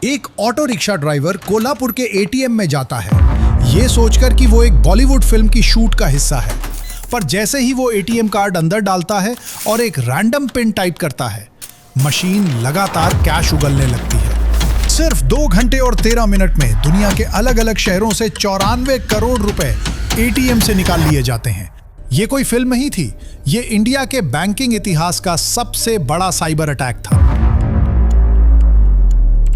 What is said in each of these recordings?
एक auto rickshaw driver Kolhapur के ATM में जाता है, ये सोचकर कि वो एक बॉलीवुड फिल्म की शूट का हिस्सा है। पर जैसे ही वो एटीएम कार्ड अंदर डालता है और एक रैंडम पिन टाइप करता है, मशीन लगातार कैश उगलने लगती है। सिर्फ 2 घंटे और 13 मिनट में दुनिया के अलग अलग शहरों से 94 करोड़ रुपए एटीएम से निकाल लिए जाते हैं। ये कोई फिल्म नहीं थी, ये इंडिया के बैंकिंग इतिहास का सबसे बड़ा साइबर अटैक था।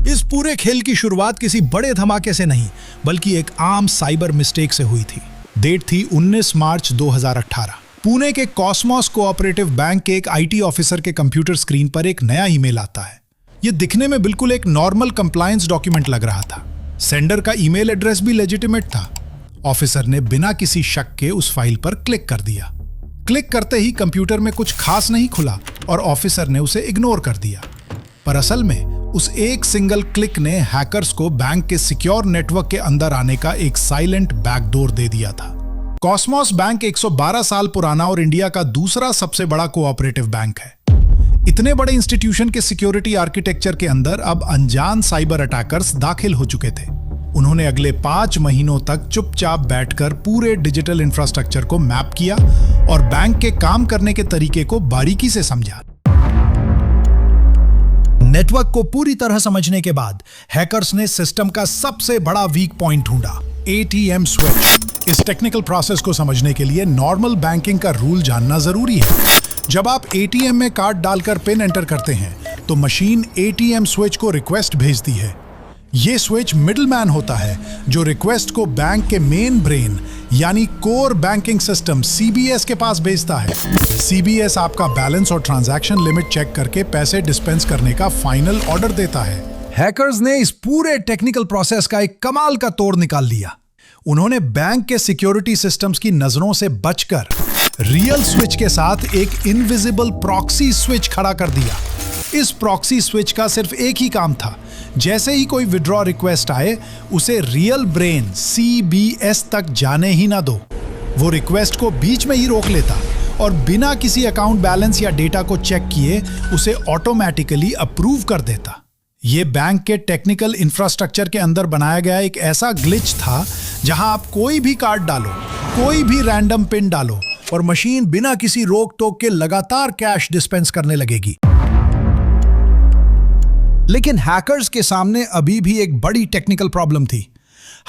इस पूरे खेल की शुरुआत किसी बड़े धमाके से नहीं, बल्कि एक आम साइबर मिस्टेक से हुई थी। डेट थी 19 मार्च 2018। पुणे के कॉस्मोस कोऑपरेटिव बैंक के एक आईटी ऑफिसर के कंप्यूटर स्क्रीन पर एक नया ईमेल आता है। यह दिखने में बिल्कुल एक नॉर्मल कंप्लायंस डॉक्यूमेंट लग रहा था। सेंडर का ईमेल एड्रेस भी लेजिटिमेट था। ऑफिसर ने बिना किसी शक के उस फाइल पर क्लिक कर दिया। क्लिक करते ही कंप्यूटर में कुछ खास नहीं खुला और ऑफिसर ने उसे इग्नोर कर दिया। पर असल में उस एक सिंगल क्लिक ने हैकर्स को बैंक के सिक्योर नेटवर्क के अंदर आने का एक साइलेंट बैकडोर दे दिया था। कॉस्मोस बैंक 112 साल पुराना और इंडिया का दूसरा सबसे बड़ा कोऑपरेटिव बैंक है। इतने बड़े इंस्टीट्यूशन के सिक्योरिटी आर्किटेक्चर के अंदर अब अनजान साइबर अटैकर्स दाखिल हो चुके थे। उन्होंने अगले 5 महीनों तक चुपचाप बैठकर पूरे डिजिटल इंफ्रास्ट्रक्चर को मैप किया और बैंक के काम करने के तरीके को बारीकी से समझा। नेटवर्क को पूरी तरह समझने के बाद हैकर्स ने सिस्टम का सबसे बड़ा वीक पॉइंट ढूंढा, एटीएम स्विच। इस टेक्निकल प्रोसेस को समझने के लिए नॉर्मल बैंकिंग का रूल जानना जरूरी है। जब आप एटीएम में कार्ड डालकर पिन एंटर करते हैं तो मशीन एटीएम स्विच को रिक्वेस्ट भेजती है। यह स्विच मिडलमैन होता है जो रिक्वेस्ट को बैंक के मेन ब्रेन यानी कोर बैंकिंग सिस्टम सीबीएस के पास भेजता है। सीबीएस आपका बैलेंस और ट्रांजैक्शन लिमिट चेक करके पैसे डिस्पेंस करने का फाइनल ऑर्डर देता है। हैकर्स ने इस पूरे टेक्निकल प्रोसेस का एक कमाल का तोड़ निकाल लिया। उन्होंने बैंक के सिक्योरिटी सिस्टम्स की नजरों से बचकर रियल स्विच के साथ एक इनविजिबल प्रॉक्सी स्विच खड़ा कर दिया। इस प्रॉक्सी स्विच का सिर्फ एक ही काम था, जैसे ही कोई विड्रॉ रिक्वेस्ट आए उसे रियल ब्रेन सीबीएस तक जाने ही ना दो। वो रिक्वेस्ट को बीच में ही रोक लेता और बिना किसी अकाउंट बैलेंस या डेटा को चेक किए उसे ऑटोमेटिकली अप्रूव कर देता। ये बैंक के टेक्निकल इंफ्रास्ट्रक्चर के अंदर बनाया गया एक ऐसा ग्लिच था जहां आप कोई भी कार्ड डालो, कोई भी रैंडम पिन डालो और मशीन बिना किसी रोक टोक के लगातार कैश डिस्पेंस करने लगेगी। लेकिन हैकर्स के सामने अभी भी एक बड़ी टेक्निकल प्रॉब्लम थी।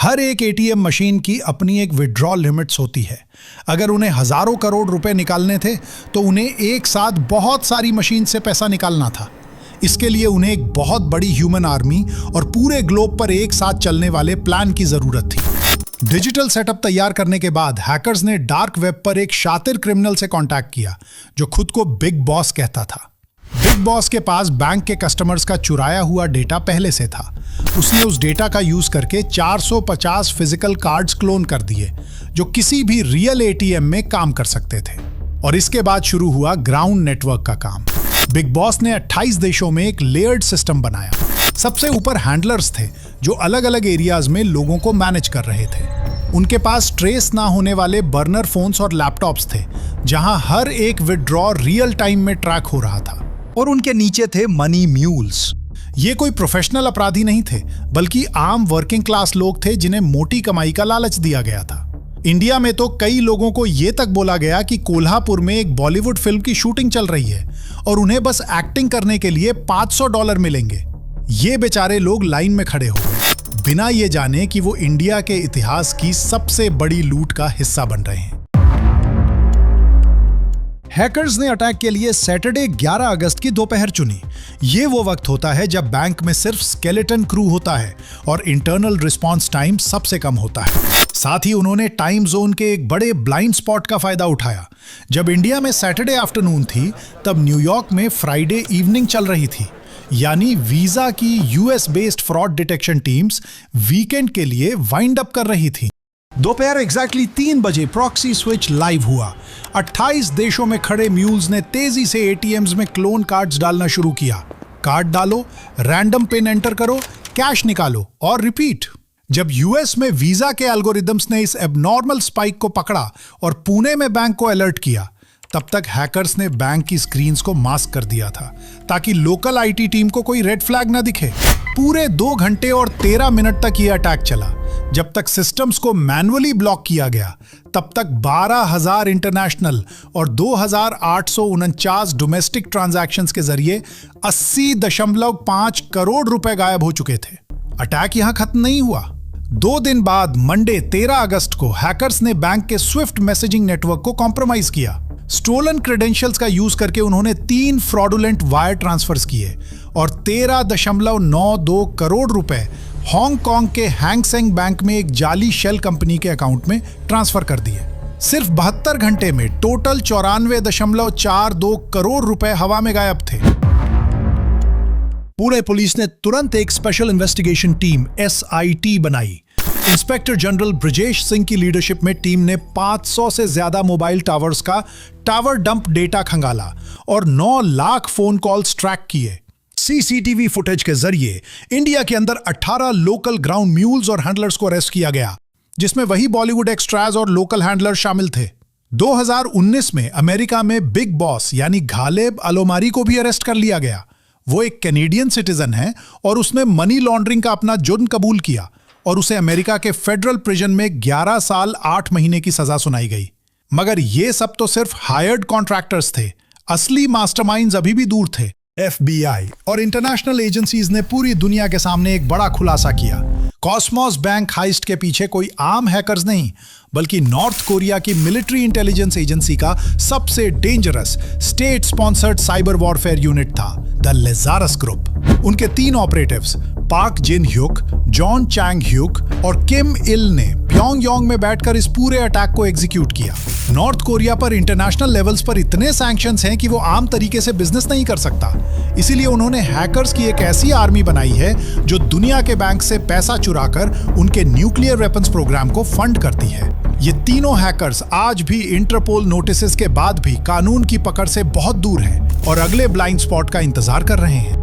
हर एक एटीएम मशीन की अपनी एक विड्रॉ लिमिट्स होती है। अगर उन्हें हजारों करोड़ रुपए निकालने थे तो उन्हें एक साथ बहुत सारी मशीन से पैसा निकालना था। इसके लिए उन्हें एक बहुत बड़ी ह्यूमन आर्मी और पूरे ग्लोब पर एक साथ चलने वाले प्लान की जरूरत थी। डिजिटल सेटअप तैयार करने के बाद हैकर्स ने डार्क वेब पर एक शातिर क्रिमिनल से कांटेक्ट किया जो खुद को बिग बॉस कहता था। बिग बॉस के पास बैंक के कस्टमर्स का चुराया हुआ डेटा पहले से था। उसने उस डेटा का यूज करके 450 फिजिकल कार्ड्स क्लोन कर दिए जो किसी भी रियल एटीएम में काम कर सकते थे। और इसके बाद शुरू हुआ ग्राउंड नेटवर्क का काम। बिग बॉस ने 28 देशों में एक लेयर्ड सिस्टम बनाया। सबसे ऊपर हैंडलर्स थे जो अलग अलग एरियाज में लोगों को मैनेज कर रहे थे। उनके पास ट्रेस ना होने वाले बर्नर फोन्स और लैपटॉप्स थे जहां हर एक विड्रॉ रियल टाइम में ट्रैक हो रहा था। और उनके नीचे थे मनी म्यूल्स। ये कोई प्रोफेशनल अपराधी नहीं थे, बल्कि आम वर्किंग क्लास लोग थे जिन्हें मोटी कमाई का लालच दिया गया था। इंडिया में तो कई लोगों को यह तक बोला गया कि कोल्हापुर में एक बॉलीवुड फिल्म की शूटिंग चल रही है और उन्हें बस एक्टिंग करने के लिए $500 मिलेंगे। ये बेचारे लोग लाइन में खड़े हो गए, बिना ये जाने कि वो इंडिया के इतिहास की सबसे बड़ी लूट का हिस्सा बन रहे हैं। हैकर्स ने अटैक के लिए सैटरडे 11 अगस्त की दोपहर चुनी। ये वो वक्त होता है जब बैंक में सिर्फ स्केलेटन क्रू होता है और इंटरनल रिस्पांस टाइम सबसे कम होता है। साथ ही उन्होंने टाइम जोन के एक बड़े ब्लाइंड स्पॉट का फायदा उठाया। जब इंडिया में सैटरडे आफ्टरनून थी तब न्यूयॉर्क में फ्राइडे इवनिंग चल रही थी। यानी वीजा की US based fraud detection teams weekend के लिए वाइंड अप कर रही थी। दोपहर एग्जैक्टली 3 बजे प्रॉक्सी स्विच लाइव हुआ। 28 देशों में खड़े म्यूल्स ने तेजी से एटीएम्स में क्लोन कार्ड्स डालना शुरू किया। कार्ड डालो, रैंडम पिन एंटर करो, कैश निकालो और रिपीट। जब यूएस में वीजा के एल्गोरिदम्स ने इस एबनॉर्मल स्पाइक को पकड़ा और पुणे में बैंक को अलर्ट किया, तब तक हैकर्स ने बैंक की स्क्रीन्स को मास्क कर दिया था ताकि लोकल आईटी टीम को कोई रेड फ्लैग ना दिखे। पूरे 2 घंटे और 13 मिनट तक यह अटैक चला। जब तक सिस्टम्स को मैन्युअली ब्लॉक किया गया, तब तक 12,000 इंटरनेशनल और 2,849 डोमेस्टिक ट्रांजैक्शंस के जरिए 80.5 करोड़ रुपए गायब हो चुके थे। अटैक यहां खत्म नहीं हुआ। 2 दिन बाद मंडे 13 अगस्त को हैकर्स ने बैंक के स्विफ्ट मैसेजिंग नेटवर्क को कॉम्प्रोमाइज किया। स्टोलन क्रेडेंशियल्स का यूज करके उन्होंने 3 फ्रॉडुलेंट वायर ट्रांसफर्स किए और 13.92 करोड़ रुपए हांगकांग के हैंग सेंग बैंक में एक जाली शेल कंपनी के अकाउंट में ट्रांसफर कर दिए। सिर्फ 72 घंटे में टोटल 94.42 करोड़ रुपए हवा में गायब थे। पुणे पुलिस ने तुरंत एक स्पेशल इन्वेस्टिगेशन टीम SIT बनाई। इंस्पेक्टर जनरल ब्रजेश सिंह की लीडरशिप में टीम ने 500 से ज्यादा मोबाइल टावर्स का टावर डंप डेटा खंगाला और 9 लाख फोन कॉल्स ट्रैक किए। CCTV फुटेज के जरिए इंडिया के अंदर 18 लोकल ग्राउंड म्यूल्स और हैंडलर्स को अरेस्ट किया गया, जिसमें वही बॉलीवुड एक्स्ट्राज और लोकल हैंडलर शामिल थे। 2019 में अमेरिका में बिग बॉस यानी घालेब अलोमारी को भी अरेस्ट कर लिया गया। वो एक कैनेडियन सिटीजन है और उसने मनी लॉन्ड्रिंग का अपना जुर्म कबूल किया और उसे अमेरिका के फेडरल प्रिजन में 11 साल 8 महीने की सजा सुनाई गई। मगर ये सब तो सिर्फ हायर्ड कॉन्ट्रैक्टर्स थे, असली मास्टरमाइंड्स अभी भी दूर थे। FBI और इंटरनेशनल एजेंसीज ने पूरी दुनिया के सामने एक बड़ा खुलासा किया। कॉस्मोस बैंक हाइस्ट के पीछे कोई आम हैकर्स नहीं, बल्कि नॉर्थ कोरिया की मिलिट्री इंटेलिजेंस एजेंसी का सबसे dangerous state sponsored cyber warfare unit था, द लेज़ारस ग्रुप। उनके 3 ऑपरेटिव्स पार्क जिन ह्यूक, जॉन चैंग ह्यूक और किम इल ने प्योंगयांग में बैठकर इस पूरे अटैक को एग्जीक्यूट किया। नॉर्थ कोरिया पर इंटरनेशनल लेवल्स पर इतने सैंक्शंस हैं कि वो आम तरीके से बिजनेस नहीं कर सकता। इसीलिए उन्होंने हैकर्स की एक ऐसी आर्मी बनाई है जो दुनिया के बैंक से पैसा चुराकर उनके न्यूक्लियर वेपन्स प्रोग्राम को फंड करती है। ये तीनों हैकर्स आज भी इंटरपोल नोटिसेस के बाद भी कानून की पकड़ से बहुत दूर हैं और अगले ब्लाइंड स्पॉट का इंतजार कर रहे हैं।